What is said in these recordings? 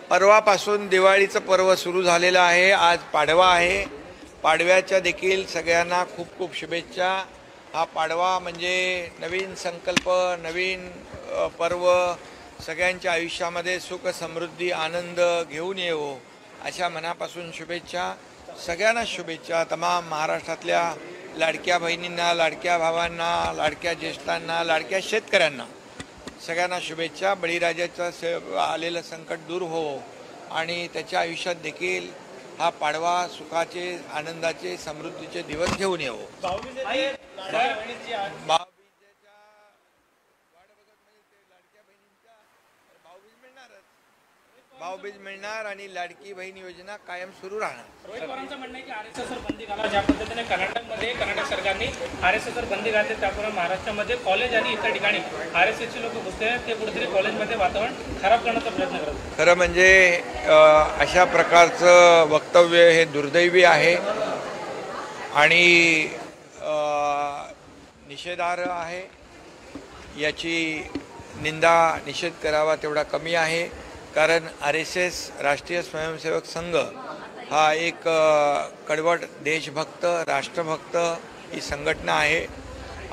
परवापासून दिवाळीचं पर्व सुरू झालेलं आहे। आज पाडवा आहे। पाडव्याच्या देखील सगळ्यांना खूप खूप शुभेच्छा। हा पाडवा म्हणजे नवीन संकल्प, नवीन पर्व, सगळ्यांच्या आयुष्यामध्ये सुख समृद्धी आनंद घेऊन येवो अशा मनापासून शुभेच्छा। सगळ्यांना शुभेच्छा। तमाम महाराष्ट्रातल्या लाडक्या बहिणींना, लाडक्या भावांना, लाडक्या ज्येष्ठांना, लाडक्या शेतकऱ्यांना सगळ्यांना शुभेच्छा। बळीराजाचं आलेलं संकट दूर हो आणि त्याच्या आयुष्यात देखील हा पाडवा सुखाचे, आनंदाचे, समृद्धीचे दिवस घेऊन येवो। भाऊबीज मिळणार आणि लाडकी बहीण योजना कायम सुरू राहणार। रोहित पवारांचं म्हणणं आहे की आरएसएसवर बंदी घाला। ज्या पद्धतीने कर्नाटक सरकारने आरएसएसवर बंदी घालते त्यामुळे महाराष्ट्रामध्ये कॉलेज आणि इतर ठिकाणी आरएसएसचे लोक घुसते आहेत, ते कुठेतरी कॉलेजमध्ये वातावरण खराब करण्याचा प्रयत्न करतात। खरं म्हणजे अशा प्रकारचं वक्तव्य हे दुर्दैवी आहे आणि निषेधार्ह आहे। याची निंदा, निषेध करावा तेवढा कमी आहे। कारण आरएसएस राष्ट्रीय स्वयंसेवक संघ हा एक कडवट देशभक्त, राष्ट्रभक्त ही संघटना आहे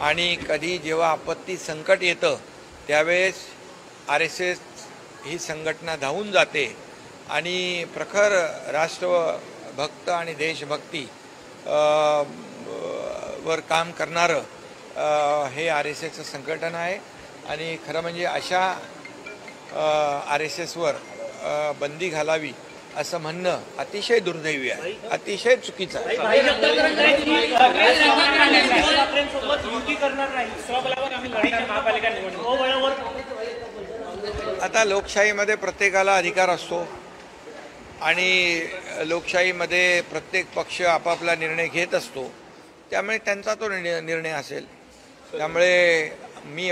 आणि कधी जेव्हा आपत्ती संकट येतं त्यावेळेस आरएसएस ही संघटना धावून जाते आणि प्रखर राष्ट्रभक्त आणि देशभक्ती वर काम करणारं हे आरएसएसचं संघटना आहे। आणि खरं म्हणजे अशा आरएसएसवर बंदी घालावी असं म्हणणं अतिशय दुर्दैवी आहे, अतिशय चुकीचं आहे। आता लोकशाहीमध्ये प्रत्येकाला अधिकार असतो आणि लोकशाहीमध्ये प्रत्येक पक्ष आपापला निर्णय घेत असतो, त्यामुळे त्यांचा तो निर्णय असेल। त्यामुळे मी